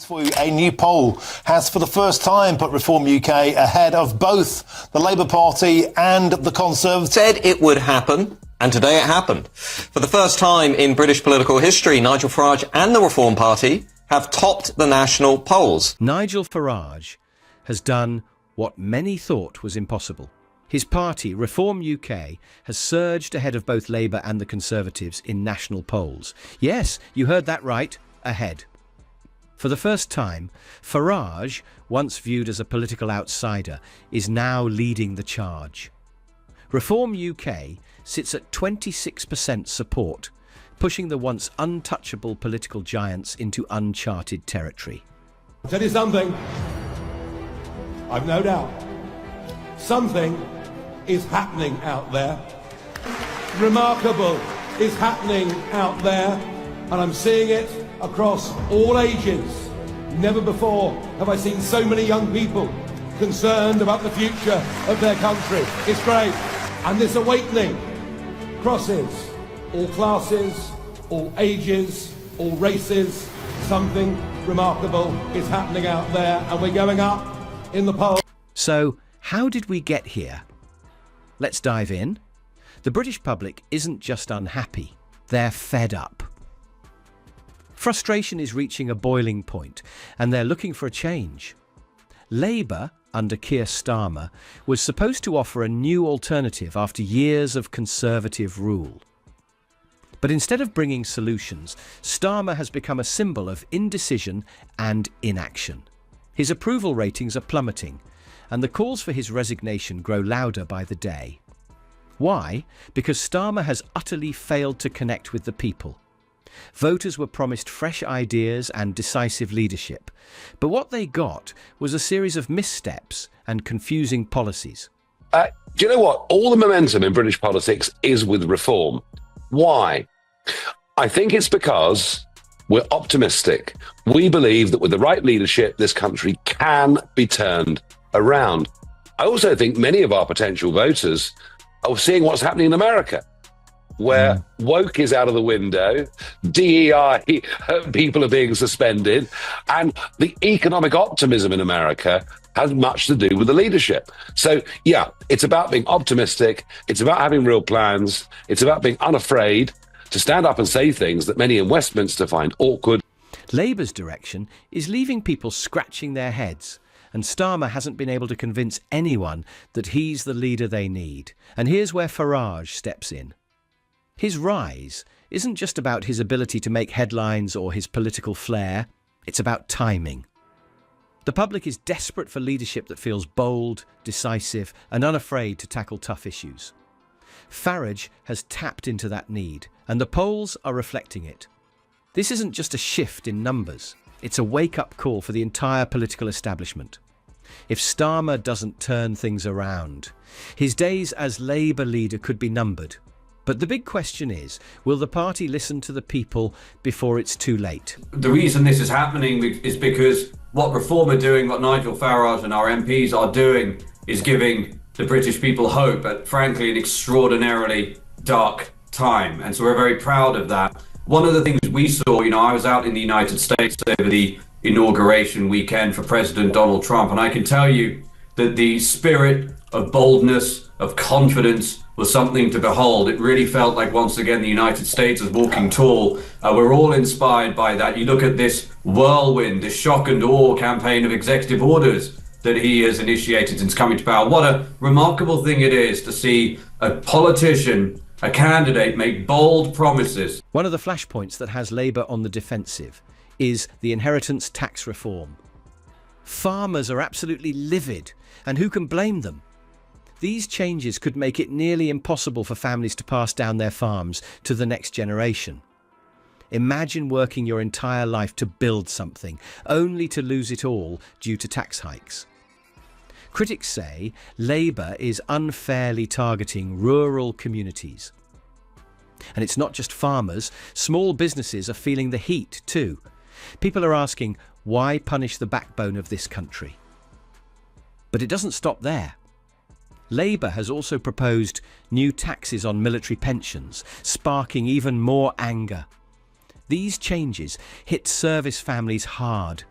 For you, a new poll has for the first time put Reform UK ahead of both the Labour Party and the Conservatives. Said it would happen, and today it happened. For the first time in British political history, Nigel Farage and the Reform Party have topped the national polls. Nigel Farage has done what many thought was impossible. His party, Reform UK, has surged ahead of both Labour and the Conservatives in national polls. Yes, you heard that right, ahead. For the first time, Farage, once viewed as a political outsider, is now leading the charge. Reform UK sits at 26% support, pushing the once untouchable political giants into uncharted territory. I'll tell you something, I've no doubt. Something is happening out there. Remarkable is happening out there, and I'm seeing it across all ages. Never before have I seen so many young people concerned about the future of their country. It's great. And this awakening crosses all classes, all ages, all races. Something remarkable is happening out there, and we're going up in the poll. So, how did we get here? Let's dive in. The British public isn't just unhappy, they're fed up. Frustration is reaching a boiling point, and they're looking for a change. Labour, under Keir Starmer, was supposed to offer a new alternative after years of Conservative rule. But instead of bringing solutions, Starmer has become a symbol of indecision and inaction. His approval ratings are plummeting, and the calls for his resignation grow louder by the day. Why? Because Starmer has utterly failed to connect with the people. Voters were promised fresh ideas and decisive leadership, but what they got was a series of missteps and confusing policies. Do you know what? All the momentum in British politics is with reform. Why? I think it's because we're optimistic. We believe that with the right leadership, this country can be turned around. I also think many of our potential voters are seeing what's happening in America, where woke is out of the window, DEI people are being suspended, and the economic optimism in America has much to do with the leadership. So, yeah, it's about being optimistic. It's about having real plans. It's about being unafraid to stand up and say things that many in Westminster find awkward. Labour's direction is leaving people scratching their heads, and Starmer hasn't been able to convince anyone that he's the leader they need. And here's where Farage steps in. His rise isn't just about his ability to make headlines or his political flair, it's about timing. The public is desperate for leadership that feels bold, decisive, and unafraid to tackle tough issues. Farage has tapped into that need, and the polls are reflecting it. This isn't just a shift in numbers, it's a wake-up call for the entire political establishment. If Starmer doesn't turn things around, his days as Labour leader could be numbered. But the big question is, will the party listen to the people before it's too late? The reason this is happening is because what Reform are doing, what Nigel Farage and our MPs are doing, is giving the British people hope at, frankly, an extraordinarily dark time. And so we're very proud of that. One of the things we saw, I was out in the United States over the inauguration weekend for President Donald Trump, and I can tell you that the spirit of boldness, of confidence, was something to behold. It really felt like, once again, the United States is walking tall. We're all inspired by that. You look at this whirlwind, this shock and awe campaign of executive orders that he has initiated since coming to power. What a remarkable thing it is to see a politician, a candidate, make bold promises. One of the flashpoints that has Labour on the defensive is the inheritance tax reform. Farmers are absolutely livid, and who can blame them? These changes could make it nearly impossible for families to pass down their farms to the next generation. Imagine working your entire life to build something, only to lose it all due to tax hikes. Critics say Labour is unfairly targeting rural communities. And it's not just farmers, small businesses are feeling the heat too. People are asking, why punish the backbone of this country? But it doesn't stop there. Labour has also proposed new taxes on military pensions, sparking even more anger. These changes hit service families hard,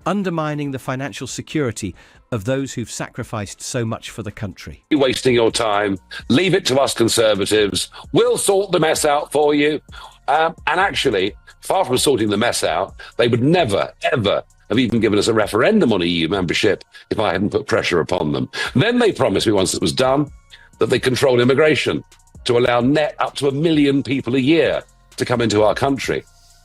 undermining the financial security of those who've sacrificed so much for the country. You're wasting your time. Leave it to us Conservatives. We'll sort the mess out for you. And actually, far from sorting the mess out, they would never, ever have even given us a referendum on EU membership if I hadn't put pressure upon them. Then they promised me, once it was done, that they control immigration to allow net up to 1 million people a year to come into our country.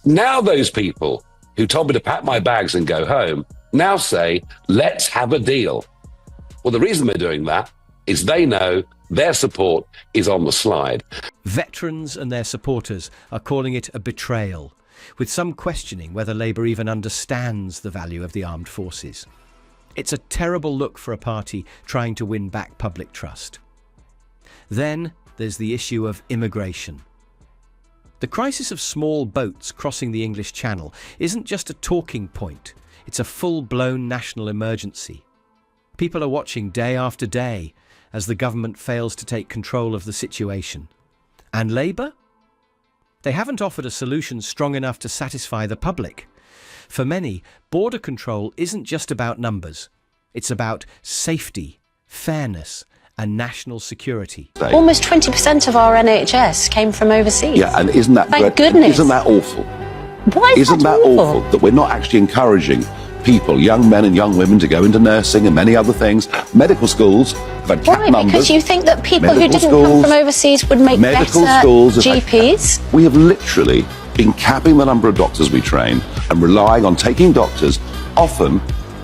Now those people who told me to pack my bags and go home now say, let's have a deal. Well, the reason they're doing that is they know their support is on the slide. Veterans and their supporters are calling it a betrayal, with some questioning whether Labour even understands the value of the armed forces. It's a terrible look for a party trying to win back public trust. Then there's the issue of immigration. The crisis of small boats crossing the English Channel isn't just a talking point, it's a full-blown national emergency. People are watching day after day as the government fails to take control of the situation. And Labour? They haven't offered a solution strong enough to satisfy the public. For many, border control isn't just about numbers. It's about safety, fairness, and national security. Almost 20% of our NHS came from overseas. Yeah, and isn't that Thank goodness. Isn't that awful? Why is Isn't that awful that we're not actually encouraging people, young men and young women, to go into nursing and many other things? Medical schools have had cap Why? numbers. Because you think that people who Medical didn't come schools- from overseas would make medical better schools have had GPs? We have literally been capping the number of doctors we train and relying on taking doctors, often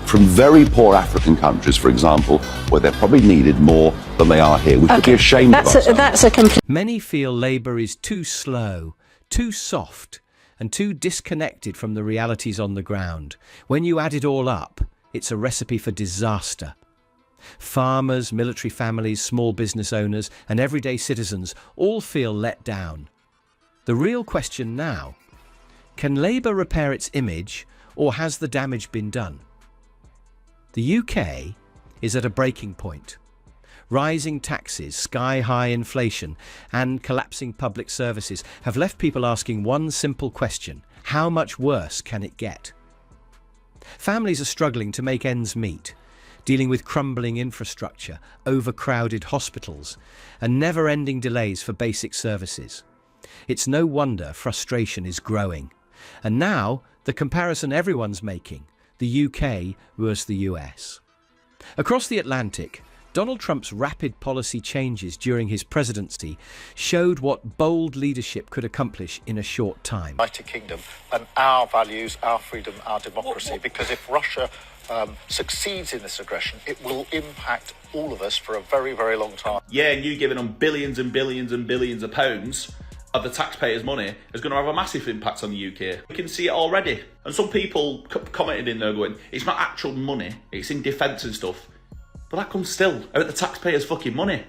from very poor African countries, for example, where they're probably needed more than they are here. We should be ashamed of ourselves. That's a complete... Many feel Labour is too slow, too soft, and too disconnected from the realities on the ground. When you add it all up, it's a recipe for disaster. Farmers, military families, small business owners, and everyday citizens all feel let down. The real question now, can Labour repair its image, or has the damage been done? The UK is at a breaking point. Rising taxes, sky-high inflation, and collapsing public services have left people asking one simple question: how much worse can it get? Families are struggling to make ends meet, dealing with crumbling infrastructure, overcrowded hospitals, and never-ending delays for basic services. It's no wonder frustration is growing. And now, the comparison everyone's making: the UK versus the US. Across the Atlantic, Donald Trump's rapid policy changes during his presidency showed what bold leadership could accomplish in a short time. United Kingdom and our values, our freedom, our democracy, because if Russia succeeds in this aggression, it will impact all of us for a very, very long time. Yeah, and you giving them billions and billions and billions of pounds of the taxpayers' money is going to have a massive impact on the UK. We can see it already. And some people commented in there going, it's not actual money, it's in defence and stuff. But that comes still out of the taxpayers' fucking money.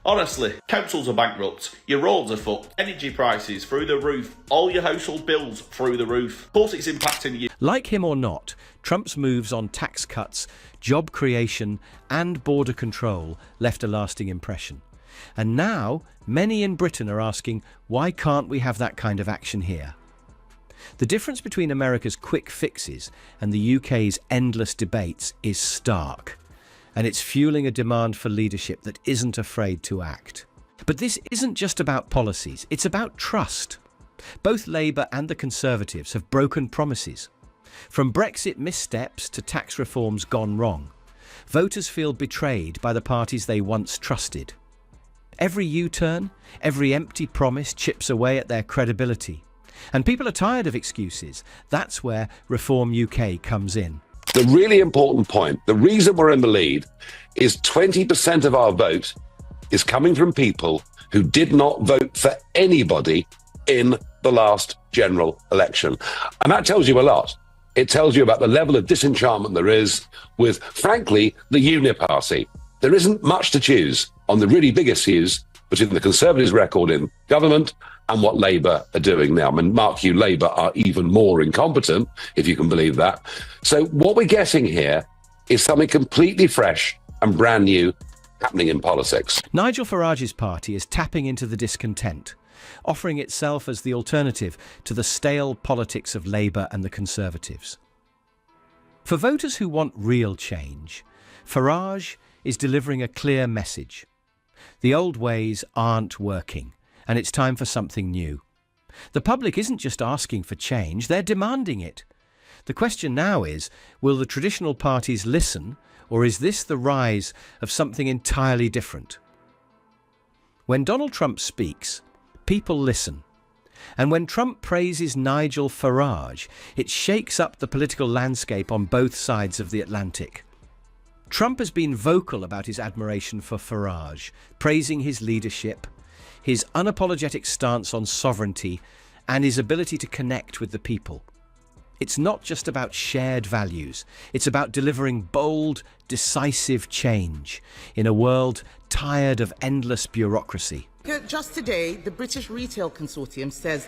Honestly, councils are bankrupt, your roads are fucked, energy prices through the roof, all your household bills through the roof. Of course it's impacting you. Like him or not, Trump's moves on tax cuts, job creation, and border control left a lasting impression. And now, many in Britain are asking, why can't we have that kind of action here? The difference between America's quick fixes and the UK's endless debates is stark, and it's fueling a demand for leadership that isn't afraid to act. But this isn't just about policies, it's about trust. Both Labour and the Conservatives have broken promises. From Brexit missteps to tax reforms gone wrong, voters feel betrayed by the parties they once trusted. Every U-turn, every empty promise chips away at their credibility. And people are tired of excuses. That's where Reform UK comes in. The really important point, the reason we're in the lead, is 20% of our vote is coming from people who did not vote for anybody in the last general election. And that tells you a lot. It tells you about the level of disenchantment there is with, frankly, the Uniparty. There isn't much to choose on the really big issues between the Conservatives' record in government and what Labour are doing now. I mean, mark you, Labour are even more incompetent, if you can believe that. So what we're getting here is something completely fresh and brand new happening in politics. Nigel Farage's party is tapping into the discontent, offering itself as the alternative to the stale politics of Labour and the Conservatives. For voters who want real change, Farage is delivering a clear message. The old ways aren't working, and it's time for something new. The public isn't just asking for change, they're demanding it. The question now is, will the traditional parties listen, or is this the rise of something entirely different? When Donald Trump speaks, people listen. And when Trump praises Nigel Farage, it shakes up the political landscape on both sides of the Atlantic. Trump has been vocal about his admiration for Farage, praising his leadership, his unapologetic stance on sovereignty, and his ability to connect with the people. It's not just about shared values, it's about delivering bold, decisive change in a world tired of endless bureaucracy. Just today, the British Retail Consortium says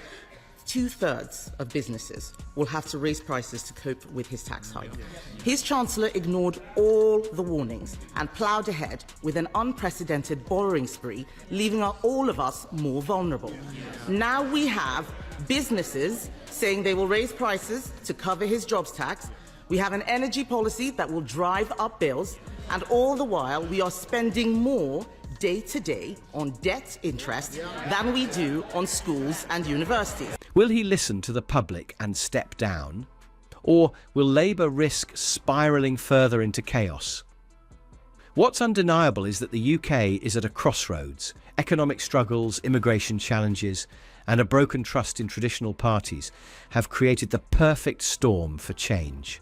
2/3 of businesses will have to raise prices to cope with his tax hike. His Chancellor ignored all the warnings and ploughed ahead with an unprecedented borrowing spree, leaving all of us more vulnerable. Now we have businesses saying they will raise prices to cover his jobs tax. We have an energy policy that will drive up bills, and all the while we are spending more day to day on debt interest than we do on schools and universities. Will he listen to the public and step down? Or will Labour risk spiralling further into chaos? What's undeniable is that the UK is at a crossroads. Economic struggles, immigration challenges, and a broken trust in traditional parties have created the perfect storm for change.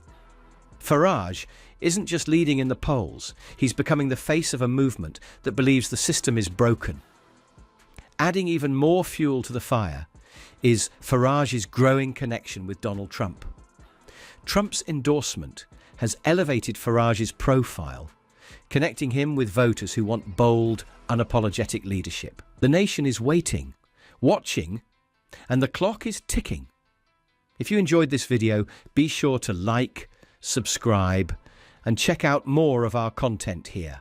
Farage isn't just leading in the polls, he's becoming the face of a movement that believes the system is broken. Adding even more fuel to the fire is Farage's growing connection with Donald Trump. Trump's endorsement has elevated Farage's profile, connecting him with voters who want bold, unapologetic leadership. The nation is waiting, watching, and the clock is ticking. If you enjoyed this video, be sure to like, subscribe, and check out more of our content here.